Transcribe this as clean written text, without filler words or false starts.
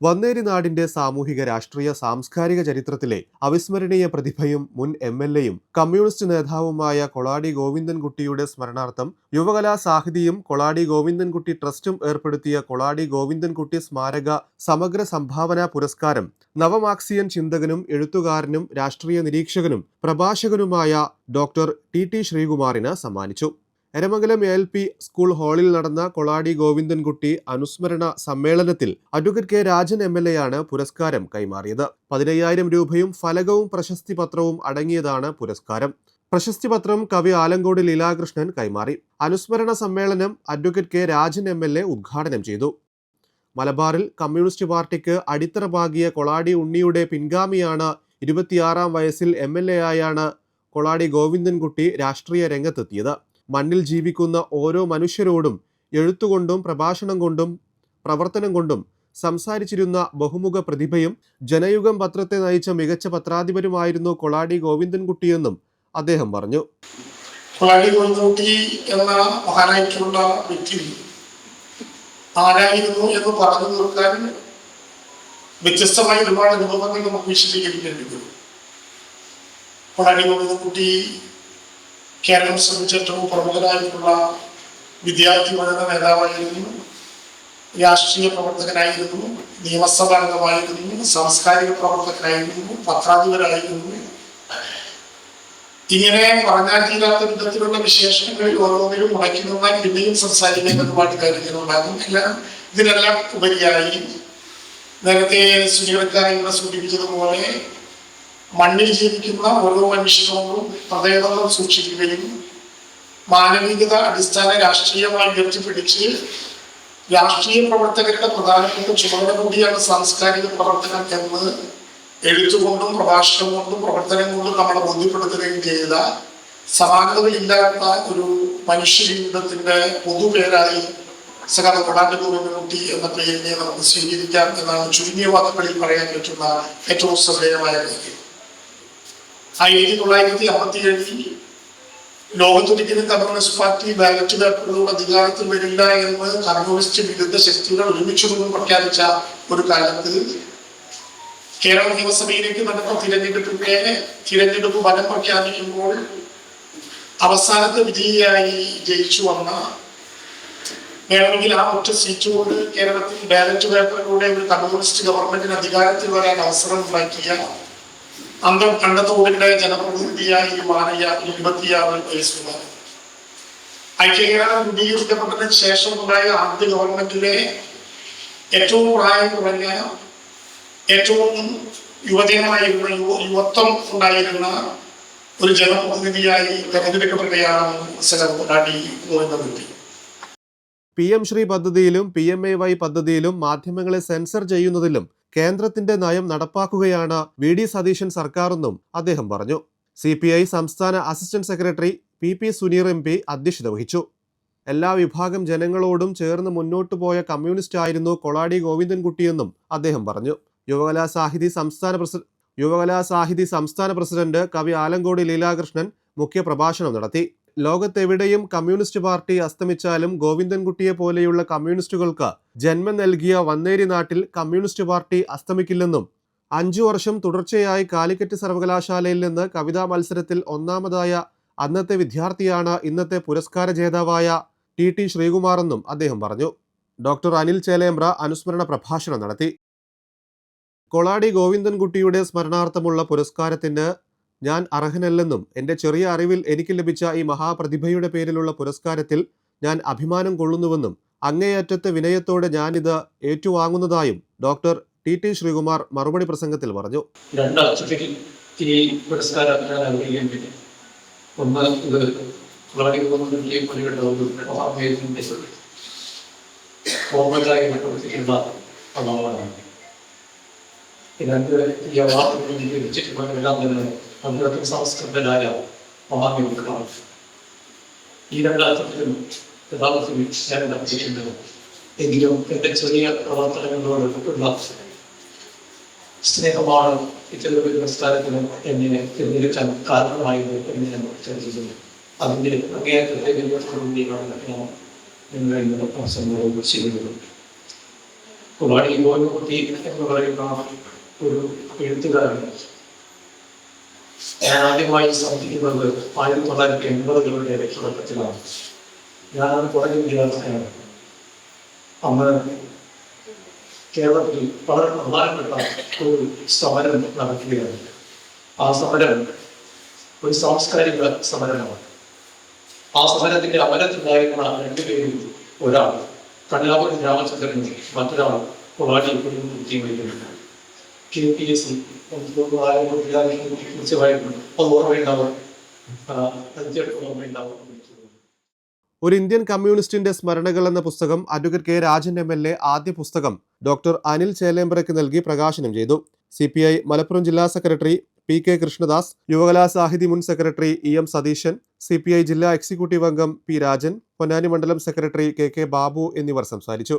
വന്നേരി നാടിന്റെ സാമൂഹിക രാഷ്ട്രീയ സാംസ്കാരിക ചരിത്രത്തിലെ അവിസ്മരണീയ പ്രതിഭയും മുൻ എം.എൽ.എയും കമ്മ്യൂണിസ്റ്റ് നേതാവുമായ കൊളാടി ഗോവിന്ദൻകുട്ടിയുടെ സ്മരണാർത്ഥം യുവകലാ സാഹിതിയും കൊളാടി ഗോവിന്ദൻകുട്ടി ട്രസ്റ്റും ഏർപ്പെടുത്തിയ കൊളാടി ഗോവിന്ദൻകുട്ടി സ്മാരക സമഗ്ര സംഭാവന പുരസ്കാരം നവമാർക്സിയൻ ചിന്തകനും എഴുത്തുകാരനും രാഷ്ട്രീയ നിരീക്ഷകനും പ്രഭാഷകനുമായ ഡോക്ടർ ടി ശ്രീകുമാറിന് സമ്മാനിച്ചു. എരമംഗലം എൽ.പി. സ്കൂൾ ഹാളിൽ നടന്ന കൊളാടി ഗോവിന്ദൻകുട്ടി അനുസ്മരണ സമ്മേളനത്തിൽ അഡ്വക്കേറ്റ് കെ രാജൻ എം.എൽ.എയാണ് പുരസ്കാരം കൈമാറിയത്. 15,000 രൂപയും ഫലകവും പ്രശസ്തി പത്രവും അടങ്ങിയതാണ് പുരസ്കാരം. പ്രശസ്തി പത്രം കവി ആലങ്കോട് ലീലാകൃഷ്ണൻ കൈമാറി. അനുസ്മരണ സമ്മേളനം അഡ്വക്കേറ്റ് കെ രാജൻ എം.എൽ.എ ഉദ്ഘാടനം ചെയ്തു. മലബാറിൽ കമ്മ്യൂണിസ്റ്റ് പാർട്ടിക്ക് അടിത്തറ പാകിയ കൊളാടി ഉണ്ണിയുടെ പിൻഗാമിയാണ്. 26-ാം വയസ്സിൽ എം.എൽ.എ ആയാണ് കൊളാടി ഗോവിന്ദൻകുട്ടി രാഷ്ട്രീയ രംഗത്തെത്തിയത്. മണ്ണിൽ ജീവിക്കുന്ന ഓരോ മനുഷ്യരോടും എഴുത്തുകൊണ്ടും പ്രഭാഷണം കൊണ്ടും പ്രവർത്തനം കൊണ്ടും സംസാരിച്ചിരുന്ന ബഹുമുഖ പ്രതിഭയും ജനയുഗം പത്രത്തെ നയിച്ച മികച്ച പത്രാധിപരുമായിരുന്നു കൊളാടി ഗോവിന്ദൻകുട്ടിയെന്നും അദ്ദേഹം പറഞ്ഞു. കൊളാടി ഗോവിന്ദൻകുട്ടി എന്ന മഹാനായിട്ടുള്ള വ്യക്തി ആരായിരുന്നു എന്ന് പറഞ്ഞു തീർക്കാൻ വ്യത്യസ്തമായ ഒരുപാട് അനുഭവങ്ങൾ നമുക്ക് വിശദീകരിക്കേണ്ടി വരും. കൊളാടി ഗോവിന്ദൻകുട്ടി കേരളം സംബന്ധിച്ച് ഏറ്റവും പ്രമുഖനായിട്ടുള്ള വിദ്യാർത്ഥി പഠന നേതാവായിരുന്നു, രാഷ്ട്രീയ പ്രവർത്തകനായിരുന്നു, നിയമസഭാംഗമായിരുന്നു, സാംസ്കാരിക പ്രവർത്തകനായിരുന്നു, പത്രാധിപരായിരുന്നു. ഇങ്ങനെ പറഞ്ഞാൽ തീരാത്ത വിധത്തിലുള്ള വിശേഷങ്ങളിൽ ഓരോന്നിലും മുടക്കി നിന്നാൽ പിന്നെയും സംസാരിക്കാൻ ഒരുപാട് കാര്യങ്ങളുണ്ടാകും. ഇതിനെല്ലാം ഉപരിയായി നേരത്തെ സുനികൾക്കായി സൂചിപ്പിച്ചതുപോലെ മണ്ണിൽ ജീവിക്കുന്ന ഓരോ മനുഷ്യരോടും ഹൃദയബന്ധം സൂക്ഷിക്കുകയും മാനവികത അടിസ്ഥാന രാഷ്ട്രീയമായി ഉയർത്തിപ്പിടിച്ച് രാഷ്ട്രീയ പ്രവർത്തകരുടെ പ്രധാനപ്പെട്ട ചുമതല കൂടിയാണ് സാംസ്കാരിക പ്രവർത്തനം എന്ന് എഴുത്തുകൊണ്ടും പ്രഭാഷണം കൊണ്ടും പ്രവർത്തനം കൊണ്ടും നമ്മളെ ബോധ്യപ്പെടുത്തുകയും ചെയ്ത സമാനതകളില്ലാത്ത ഒരു മനുഷ്യ ജീവിതത്തിന്റെ പൊതുപേരായി സഖാവ് കൊളാടി ഗോവിന്ദൻകുട്ടി എന്ന പേരിനെ നമുക്ക് സ്വീകരിക്കാം എന്നാണ് ചുരുങ്ങിയ വാക്കുകളിൽ പറയാൻ പറ്റുന്ന ഏറ്റവും ശ്രദ്ധേയമായ കാര്യം. 1957 ലോകത്തൊരിക്കലും കമ്മ്യൂണിസ്റ്റ് പാർട്ടി ബാലറ്റ് പേപ്പറിലൂടെ അധികാരത്തിൽ വരില്ല എന്ന് കമ്മ്യൂണിസ്റ്റ് വിരുദ്ധ ശക്തികൾ ഒരുമിച്ചൊന്നും പ്രഖ്യാപിച്ച ഒരു കാലത്ത് കേരള നിയമസഭയിലേക്ക് നടന്ന തിരഞ്ഞെടുപ്പ് ഫലം പ്രഖ്യാപിക്കുമ്പോൾ അവസാനത്തെ വിജയിയായി ജയിച്ചു വന്ന, വേണമെങ്കിൽ ആ ഒറ്റ സീറ്റ് കൊണ്ട് കേരളത്തിൽ ബാലറ്റ് പേപ്പറിലൂടെ ഒരു കമ്മ്യൂണിസ്റ്റ് ഗവൺമെന്റിന് അധികാരത്തിൽ വരാൻ അവസരം ഉണ്ടാക്കിയ അണ്ടത്തോടിന്റെ ജനപ്രതിനിധിയായി മാറിയ 26 വയസ്സുള്ള ഐക്യകേരളം രൂപീകരിക്കപ്പെട്ടതിന് ശേഷം ഉണ്ടായ ആദ്യ ഗവൺമെന്റിലെ ഏറ്റവും പ്രായം കുറഞ്ഞ, ഏറ്റവും യുവത്വം ഉണ്ടായിരുന്ന ഒരു ജനപ്രതിനിധിയായി തെരഞ്ഞെടുക്കപ്പെടുകയാണ് കൊളാടി ഗോവിന്ദൻകുട്ടി. PM ശ്രീ പദ്ധതിയിലും PMAY പദ്ധതിയിലും മാധ്യമങ്ങളെ സെൻസർ ചെയ്യുന്നതിലും കേന്ദ്രത്തിന്റെ നയം നടപ്പാക്കുകയാണ് VD സതീശൻ സർക്കാരെന്നും അദ്ദേഹം പറഞ്ഞു. CPI സംസ്ഥാന assistant secretary PP Suneer MP അധ്യക്ഷത വഹിച്ചു. എല്ലാ വിഭാഗം ജനങ്ങളോടും ചേർന്ന് മുന്നോട്ടു പോയ കമ്മ്യൂണിസ്റ്റ് ആയിരുന്നു കൊളാടി ഗോവിന്ദൻകുട്ടിയെന്നും അദ്ദേഹം പറഞ്ഞു. യുവകലാ സാഹിതി സംസ്ഥാന പ്രസിഡന്റ് കവി ആലങ്കോട് ലീലാകൃഷ്ണൻ മുഖ്യ പ്രഭാഷണം നടത്തി. ലോകത്തെവിടെയും കമ്മ്യൂണിസ്റ്റ് പാർട്ടി അസ്തമിച്ചാലും ഗോവിന്ദൻകുട്ടിയെ പോലെയുള്ള കമ്മ്യൂണിസ്റ്റുകൾക്ക് ജന്മം നൽകിയ വന്നേരി നാട്ടിൽ കമ്മ്യൂണിസ്റ്റ് പാർട്ടി അസ്തമിക്കില്ലെന്നും 5 വർഷം തുടർച്ചയായി കാലിക്കറ്റ് സർവകലാശാലയിൽ നിന്ന് കവിതാ മത്സരത്തിൽ ഒന്നാമതായ അന്നത്തെ വിദ്യാർത്ഥിയാണ് ഇന്നത്തെ പുരസ്കാര ജേതാവായ ടി ശ്രീകുമാറെന്നും അദ്ദേഹം പറഞ്ഞു. ഡോക്ടർ അനിൽ ചേലേമ്പ്ര അനുസ്മരണ പ്രഭാഷണം നടത്തി. കൊളാടി ഗോവിന്ദൻകുട്ടിയുടെ സ്മരണാർത്ഥമുള്ള പുരസ്കാരത്തിന് ഞാൻ അർഹനല്ലെന്നും എൻ്റെ ചെറിയ അറിവിൽ എനിക്ക് ലഭിച്ച ഈ മഹാപ്രതിഭയുടെ പേരിലുള്ള പുരസ്കാരത്തിൽ ഞാൻ അഭിമാനം കൊള്ളുന്നുവെന്നും അങ്ങേയറ്റത്തെ വിനയത്തോടെ ഞാനിത് ഏറ്റുവാങ്ങുന്നതായും ഡോക്ടർ ടി ശ്രീകുമാർ മറുപടി പ്രസംഗത്തിൽ പറഞ്ഞു. ഈ പുരസ്കാരം ഞാൻ അറിയിക്കേണ്ടത് ഒന്ന്, ഇത് കൊളാടി ഗോവിന്ദൻകുട്ടിയെ ഈ അവാർഡ് ലഭിച്ചിട്ടുള്ളതെല്ലാം തന്നെ അന്നത്തെ സംസ്കൃതനായ മഹാന്മാരാണ്. ഈ രണ്ടാർത്ഥത്തിലും യഥാർത്ഥത്തിൽ ഞാൻ നടത്തിയിട്ടുണ്ട്. എങ്കിലും എൻ്റെ ചെറിയ പ്രവർത്തനങ്ങളോടുള്ള സ്നേഹമാണ് ഇത്തരത്തിലൊരു പുരസ്കാരത്തിന് എന്നെ തിരഞ്ഞെടുക്കാൻ കാരണമായത് എന്ന് ഞാൻ വിചാരിക്കുന്നു. അതിൻ്റെ അങ്ങേയറ്റത്തെ ചെയ്യുന്നത്. കൊളാടി ഗോവിന്ദൻകുട്ടി എന്ന് പറയുന്ന ഒരു എഴുത്തുകാരൻ ഞാൻ ആദ്യമായി ശ്രദ്ധിക്കുന്നത് 1980-കളുടെ തുടക്കത്തിലാണ്. ഞാനത് കുറഞ്ഞ വിദ്യാർത്ഥിയാണ്. അന്ന് കേരളത്തിൽ വളരെ പ്രധാനപ്പെട്ട ഒരു സമരം നടക്കുകയാണ്. ആ സമരം ഒരു സാംസ്കാരിക സമരമാണ്. ആ സമരത്തിന്റെ അമരത്തിലായിരുന്ന രണ്ടുപേരിൽ ഒരാൾ കണ്ണാപുരം രാമചന്ദ്രനും മറ്റൊരാൾ കൊളാടി ഗോവിന്ദൻകുട്ടിയും KPSC തീർച്ചയായിട്ടും അത് ഓർമ്മയുണ്ടാവും, തീർച്ചയായിട്ടും ഓർമ്മയുണ്ടാവും. ഒരു ഇന്ത്യൻ കമ്മ്യൂണിസ്റ്റിന്റെ സ്മരണകൾ എന്ന പുസ്തകം അഡ്വക്കേറ്റ് കെ രാജൻ MLA ആദ്യ പുസ്തകം ഡോക്ടർ അനിൽ ചേലേമ്പ്രയ്ക്ക് നൽകി പ്രകാശനം ചെയ്തു. CPI മലപ്പുറം ജില്ലാ സെക്രട്ടറി PK കൃഷ്ണദാസ്, യുവകലാ സാഹിതി മുൻ സെക്രട്ടറി EM സതീശൻ, CPI ജില്ലാ എക്സിക്യൂട്ടീവ് അംഗം P രാജൻ, പൊന്നാനി മണ്ഡലം സെക്രട്ടറി KK ബാബു എന്നിവർ സംസാരിച്ചു.